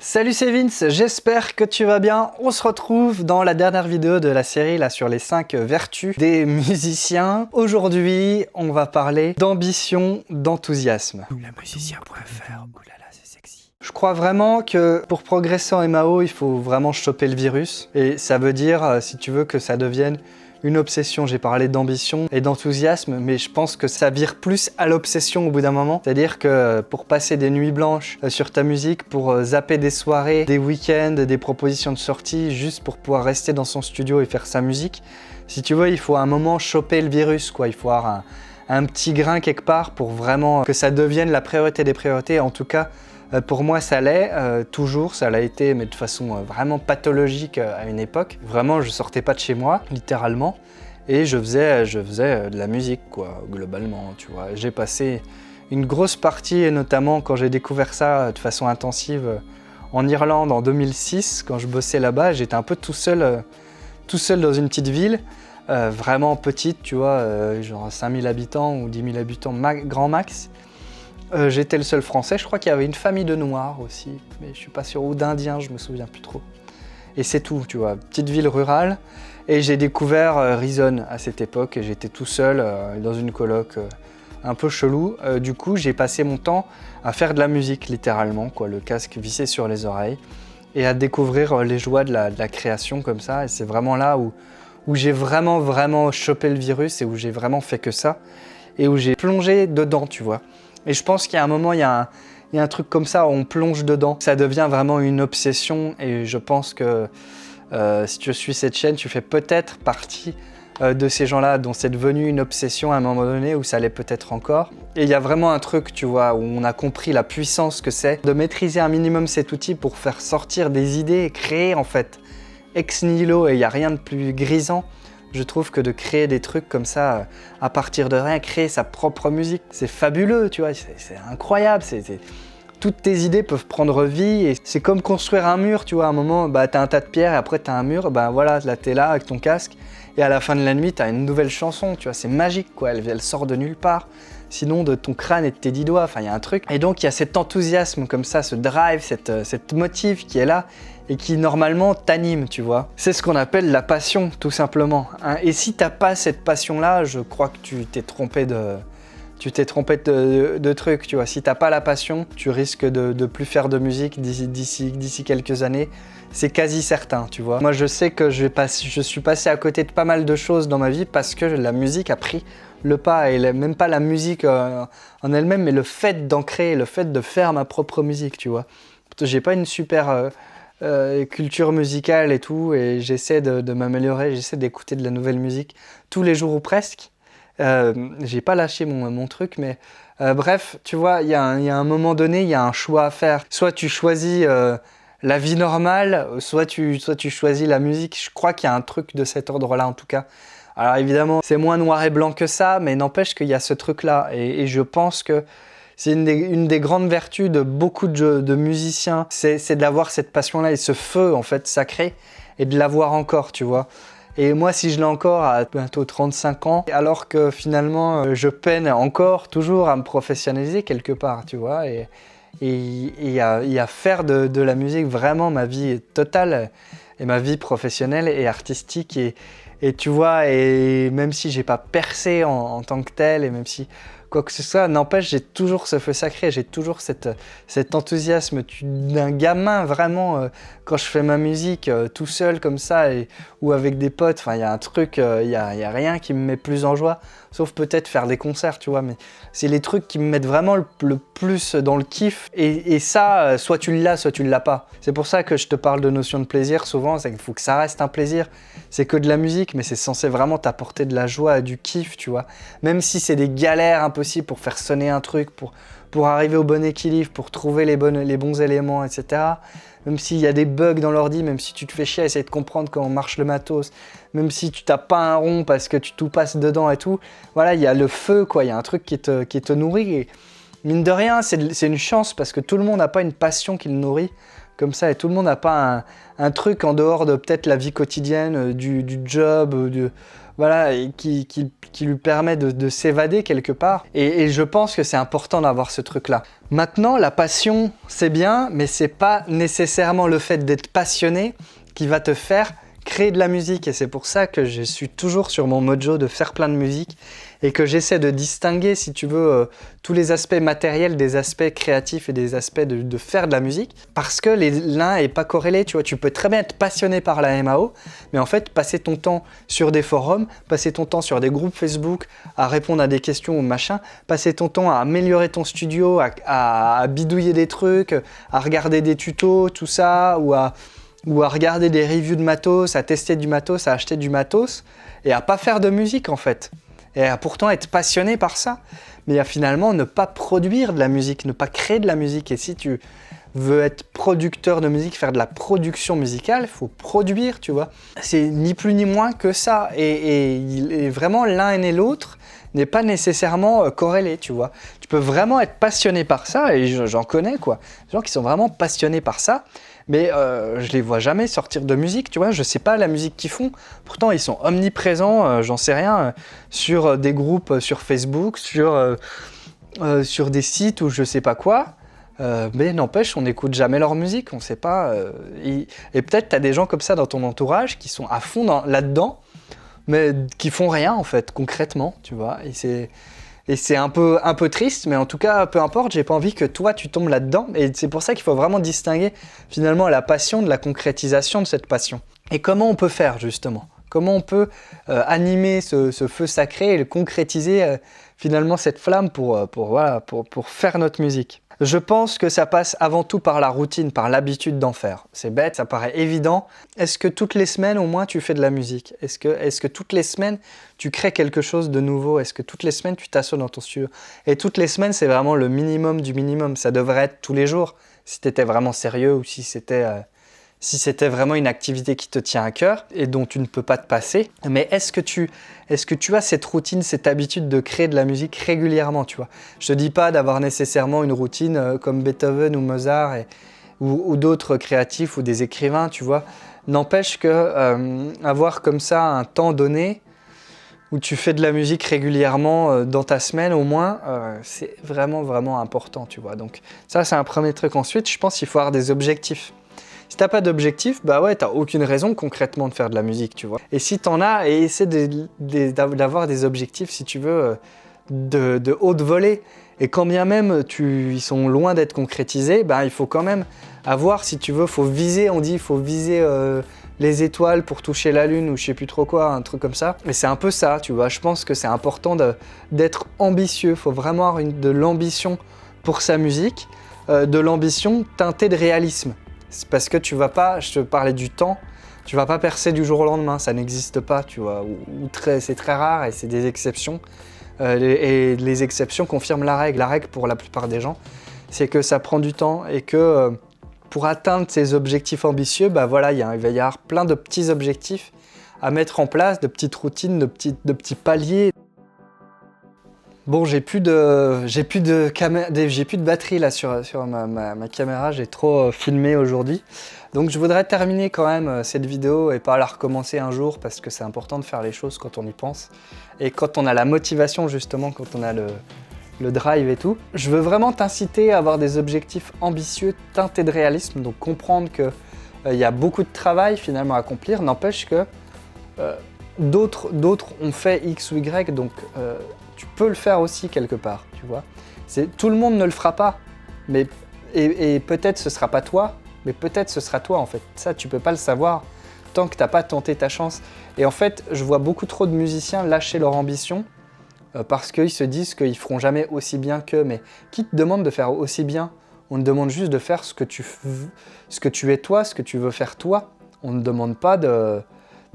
Salut, c'est Vince, j'espère que tu vas bien. On se retrouve dans la dernière vidéo de la série là sur les 5 vertus des musiciens. Aujourd'hui, on va parler d'ambition, d'enthousiasme. Lamusicien.fr, oulala, c'est sexy. Je crois vraiment que pour progresser en MAO, il faut vraiment choper le virus. Et ça veut dire, si tu veux, que ça devienne une obsession. J'ai parlé d'ambition et d'enthousiasme, mais je pense que ça vire plus à l'obsession au bout d'un moment. C'est-à-dire que pour passer des nuits blanches sur ta musique, pour zapper des soirées, des week-ends, des propositions de sortie, juste pour pouvoir rester dans son studio et faire sa musique, si tu veux, il faut à un moment choper le virus, quoi. Il faut avoir un petit grain quelque part pour vraiment que ça devienne la priorité des priorités. En tout cas, pour moi, ça l'est, toujours, ça l'a été, mais de façon vraiment pathologique à une époque. Vraiment, je sortais pas de chez moi, littéralement, et je faisais de la musique, quoi, globalement, tu vois. J'ai passé une grosse partie, et notamment quand j'ai découvert ça de façon intensive en Irlande en 2006, quand je bossais là-bas, j'étais un peu tout seul dans une petite ville, vraiment petite, tu vois, genre 5000 habitants ou 10 000 habitants grand max. J'étais le seul français, je crois qu'il y avait une famille de noirs aussi, mais je suis pas sûr, ou d'indiens, je me souviens plus trop. Et c'est tout, tu vois, petite ville rurale. Et j'ai découvert Reason à cette époque, et j'étais tout seul dans une coloc un peu chelou. Du coup, j'ai passé mon temps à faire de la musique, littéralement, quoi, le casque vissé sur les oreilles, et à découvrir les joies de la création comme ça. Et c'est vraiment là où j'ai vraiment chopé le virus, et où j'ai vraiment fait que ça, et où j'ai plongé dedans, tu vois. Et je pense qu'il y a un moment, il y a un truc comme ça où on plonge dedans. Ça devient vraiment une obsession, et je pense que si tu suis cette chaîne, tu fais peut-être partie de ces gens-là dont c'est devenu une obsession à un moment donné, où ça l'est peut-être encore. Et il y a vraiment un truc, tu vois, où on a compris la puissance que c'est de maîtriser un minimum cet outil pour faire sortir des idées et créer en fait ex nihilo, et il n'y a rien de plus grisant. Je trouve que de créer des trucs comme ça, à partir de rien, créer sa propre musique, c'est fabuleux, tu vois, c'est incroyable, toutes tes idées peuvent prendre vie, et c'est comme construire un mur, tu vois, à un moment, bah, t'as un tas de pierres, et après t'as un mur, bah voilà, là t'es là avec ton casque, et à la fin de la nuit, t'as une nouvelle chanson, tu vois, c'est magique, quoi, elle sort de nulle part, sinon de ton crâne et de tes 10 doigts, enfin il y a un truc. Et donc il y a cet enthousiasme comme ça, ce drive, cette motive qui est là, et qui normalement t'anime, tu vois. C'est ce qu'on appelle la passion, tout simplement, hein. Et si t'as pas cette passion-là, je crois que tu t'es trompé de trucs, tu vois. Si t'as pas la passion, tu risques de plus faire de musique d'ici quelques années. C'est quasi certain, tu vois. Moi, je sais que je suis passé à côté de pas mal de choses dans ma vie parce que la musique a pris le pas, et même pas la musique en elle-même, mais le fait d'en créer, le fait de faire ma propre musique, tu vois. J'ai pas une super culture musicale et tout, et j'essaie de m'améliorer, j'essaie d'écouter de la nouvelle musique tous les jours ou presque. J'ai pas lâché mon truc, mais bref, tu vois, il y a un moment donné, il y a un choix à faire. Soit tu choisis la vie normale, soit tu choisis la musique. Je crois qu'il y a un truc de cet ordre-là, en tout cas. Alors évidemment, c'est moins noir et blanc que ça, mais n'empêche qu'il y a ce truc-là. Et je pense que c'est une des grandes vertus de beaucoup de musiciens, c'est d'avoir cette passion-là et ce feu, en fait, sacré, et de l'avoir encore, tu vois. Et moi, si je l'ai encore à bientôt 35 ans, alors que finalement, je peine encore, toujours à me professionnaliser quelque part, tu vois, et à faire de la musique vraiment ma vie totale, et ma vie professionnelle et artistique, et tu vois, et même si j'ai pas percé en tant que tel, et même si quoi que ce soit, n'empêche, j'ai toujours ce feu sacré, j'ai toujours cet enthousiasme d'un gamin, vraiment, quand je fais ma musique tout seul comme ça, ou avec des potes. Enfin, il y a un truc, il y a rien qui me met plus en joie, sauf peut-être faire des concerts, tu vois, mais c'est les trucs qui me mettent vraiment le plus dans le kiff, et ça, soit tu l'as, soit tu l'as pas. C'est pour ça que je te parle de notion de plaisir souvent, c'est qu'il faut que ça reste un plaisir. C'est que de la musique, mais c'est censé vraiment t'apporter de la joie, du kiff, tu vois. Même si c'est des galères impossibles pour faire sonner un truc, pour arriver au bon équilibre, pour trouver les bons éléments, etc. Même s'il y a des bugs dans l'ordi, même si tu te fais chier à essayer de comprendre comment marche le matos, même si tu tapes pas un rond parce que tu tout passes dedans et tout, voilà, il y a le feu, quoi, il y a un truc qui te nourrit. Et mine de rien, c'est une chance, parce que tout le monde n'a pas une passion qui le nourrit comme ça, et tout le monde n'a pas un truc en dehors de peut-être la vie quotidienne, du job, voilà, et qui lui permet de s'évader quelque part. Et je pense que c'est important d'avoir ce truc-là. Maintenant, la passion, c'est bien, mais c'est pas nécessairement le fait d'être passionné qui va te faire créer de la musique. Et c'est pour ça que je suis toujours sur mon mojo de faire plein de musique et que j'essaie de distinguer, si tu veux, tous les aspects matériels des aspects créatifs et des aspects de faire de la musique, parce que l'un n'est pas corrélé, tu vois. Tu peux très bien être passionné par la MAO, mais en fait, passer ton temps sur des forums, passer ton temps sur des groupes Facebook, à répondre à des questions ou machin, passer ton temps à améliorer ton studio, à bidouiller des trucs, à regarder des tutos, tout ça, ou à regarder des reviews de matos, à tester du matos, à acheter du matos, et à pas faire de musique en fait. Et à pourtant être passionné par ça, mais à finalement ne pas produire de la musique, ne pas créer de la musique. Et si tu veux être producteur de musique, faire de la production musicale, il faut produire, tu vois. C'est ni plus ni moins que ça. Et vraiment l'un et l'autre n'est pas nécessairement corrélé, tu vois. Tu peux vraiment être passionné par ça, et j'en connais quoi. Des gens qui sont vraiment passionnés par ça, mais je les vois jamais sortir de musique, tu vois. Je sais pas la musique qu'ils font. Pourtant, ils sont omniprésents, j'en sais rien, sur des groupes sur Facebook, sur des sites ou je sais pas quoi. Mais n'empêche, on n'écoute jamais leur musique, on sait pas. Et peut-être tu as des gens comme ça dans ton entourage qui sont à fond là-dedans, mais qui font rien en fait, concrètement, tu vois. Et c'est un peu triste, mais en tout cas, peu importe, j'ai pas envie que toi tu tombes là-dedans. Et c'est pour ça qu'il faut vraiment distinguer finalement la passion de la concrétisation de cette passion. Et comment on peut faire justement ? Comment on peut animer ce feu sacré et le concrétiser finalement cette flamme pour faire notre musique ? Je pense que ça passe avant tout par la routine, par l'habitude d'en faire. C'est bête, ça paraît évident. Est-ce que toutes les semaines au moins tu fais de la musique ? Est-ce que toutes les semaines tu crées quelque chose de nouveau ? Est-ce que toutes les semaines tu t'assois dans ton studio ? Et toutes les semaines c'est vraiment le minimum du minimum. Ça devrait être tous les jours si tu étais vraiment sérieux ou si c'était vraiment une activité qui te tient à cœur et dont tu ne peux pas te passer. Mais est-ce que tu as cette routine, cette habitude de créer de la musique régulièrement, tu vois ? Je te dis pas d'avoir nécessairement une routine comme Beethoven ou Mozart ou d'autres créatifs ou des écrivains, tu vois. N'empêche que avoir comme ça un temps donné où tu fais de la musique régulièrement dans ta semaine au moins, c'est vraiment, vraiment important, tu vois. Donc ça, c'est un premier truc. Ensuite, je pense qu'il faut avoir des objectifs. Si t'as pas d'objectif, bah ouais, t'as aucune raison concrètement de faire de la musique, tu vois. Et si t'en as, essaie d'avoir des objectifs, si tu veux, de haute volée. Et quand bien même ils sont loin d'être concrétisés, bah il faut quand même avoir, si tu veux, faut viser les étoiles pour toucher la lune ou je sais plus trop quoi, un truc comme ça. Et c'est un peu ça, tu vois. Je pense que c'est important d'être ambitieux. Faut vraiment avoir de l'ambition pour sa musique, de l'ambition teintée de réalisme. C'est parce que tu vas pas, je te parlais du temps, tu vas pas percer du jour au lendemain, ça n'existe pas, tu vois, c'est très rare et c'est des exceptions. Et les exceptions confirment la règle. La règle pour la plupart des gens, c'est que ça prend du temps et que pour atteindre ces objectifs ambitieux, bah voilà, il va y avoir plein de petits objectifs à mettre en place, de petites routines, de petits paliers. Bon, j'ai plus de batterie là sur ma caméra, j'ai trop filmé aujourd'hui. Donc je voudrais terminer quand même cette vidéo et pas la recommencer un jour parce que c'est important de faire les choses quand on y pense. Et quand on a la motivation justement, quand on a le drive et tout. Je veux vraiment t'inciter à avoir des objectifs ambitieux teintés de réalisme, donc comprendre qu'il y a beaucoup de travail finalement à accomplir, n'empêche que d'autres ont fait X ou Y, donc tu peux le faire aussi quelque part, tu vois. Tout le monde ne le fera pas, mais, et peut-être ce sera pas toi, mais peut-être ce sera toi en fait. Ça, tu peux pas le savoir tant que t'as pas tenté ta chance. Et en fait, je vois beaucoup trop de musiciens lâcher leur ambition parce qu'ils se disent qu'ils feront jamais aussi bien qu'eux. Mais qui te demande de faire aussi bien ? On te demande juste de faire ce que tu es toi, ce que tu veux faire toi. On ne demande pas de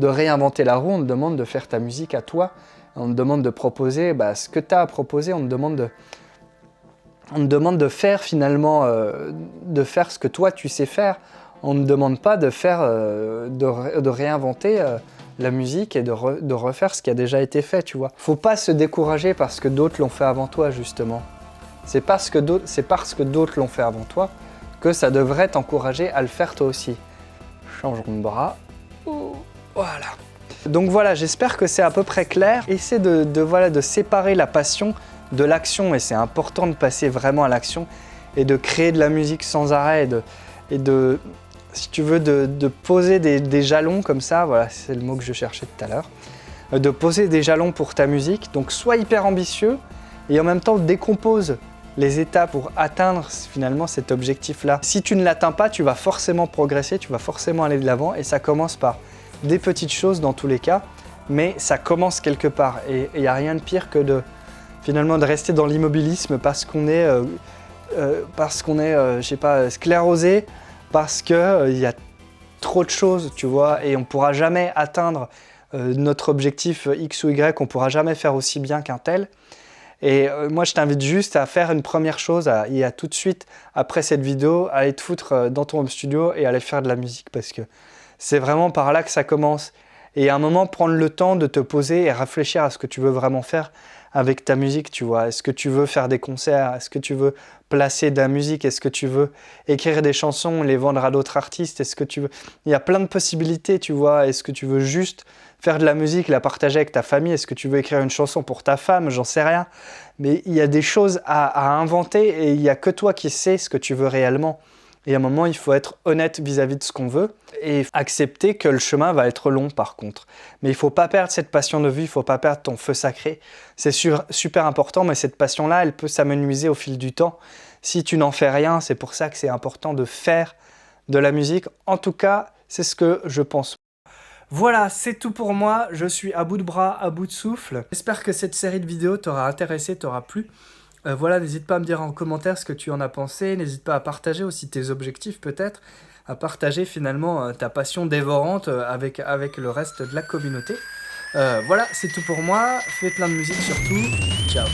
réinventer la roue, on te demande de faire ta musique à toi. On te demande de proposer ce que tu as à proposer, on te demande de faire finalement, de faire ce que toi tu sais faire. On ne demande pas de réinventer la musique et de refaire ce qui a déjà été fait, tu vois. Faut pas se décourager parce que d'autres l'ont fait avant toi, justement. C'est parce que d'autres l'ont fait avant toi que ça devrait t'encourager à le faire toi aussi. Changeons de bras. Voilà. Donc voilà, j'espère que c'est à peu près clair. Essaie de séparer la passion de l'action, et c'est important de passer vraiment à l'action et de créer de la musique sans arrêt et de si tu veux, de poser des jalons comme ça, voilà, c'est le mot que je cherchais tout à l'heure, de poser des jalons pour ta musique. Donc sois hyper ambitieux et en même temps décompose les étapes pour atteindre finalement cet objectif-là. Si tu ne l'atteins pas, tu vas forcément progresser, tu vas forcément aller de l'avant, et ça commence par des petites choses dans tous les cas, mais ça commence quelque part. Et il n'y a rien de pire que finalement de rester dans l'immobilisme parce qu'on est, je sais pas, sclérosé, parce qu'il y a trop de choses, tu vois, et on ne pourra jamais atteindre notre objectif X ou Y, on ne pourra jamais faire aussi bien qu'un tel. Et moi, je t'invite juste à faire une première chose, et à tout de suite, après cette vidéo, aller te foutre dans ton home studio et aller faire de la musique, parce que c'est vraiment par là que ça commence. Et à un moment, prendre le temps de te poser et réfléchir à ce que tu veux vraiment faire avec ta musique, tu vois. Est-ce que tu veux faire des concerts? Est-ce que tu veux placer de la musique? Est-ce que tu veux écrire des chansons, les vendre à d'autres artistes? Est-ce que tu veux... Il y a plein de possibilités, tu vois. Est-ce que tu veux juste faire de la musique, la partager avec ta famille? Est-ce que tu veux écrire une chanson pour ta femme? J'en sais rien. Mais il y a des choses à inventer, et il n'y a que toi qui sais ce que tu veux réellement. Et à un moment, il faut être honnête vis-à-vis de ce qu'on veut et accepter que le chemin va être long par contre. Mais il ne faut pas perdre cette passion de vue, il ne faut pas perdre ton feu sacré. C'est super important, mais cette passion-là, elle peut s'amenuiser au fil du temps. Si tu n'en fais rien, c'est pour ça que c'est important de faire de la musique. En tout cas, c'est ce que je pense. Voilà, c'est tout pour moi. Je suis à bout de bras, à bout de souffle. J'espère que cette série de vidéos t'aura intéressé, t'aura plu. Voilà, n'hésite pas à me dire en commentaire ce que tu en as pensé, n'hésite pas à partager aussi tes objectifs peut-être, à partager finalement ta passion dévorante avec le reste de la communauté. Voilà, c'est tout pour moi, fais plein de musique surtout, ciao.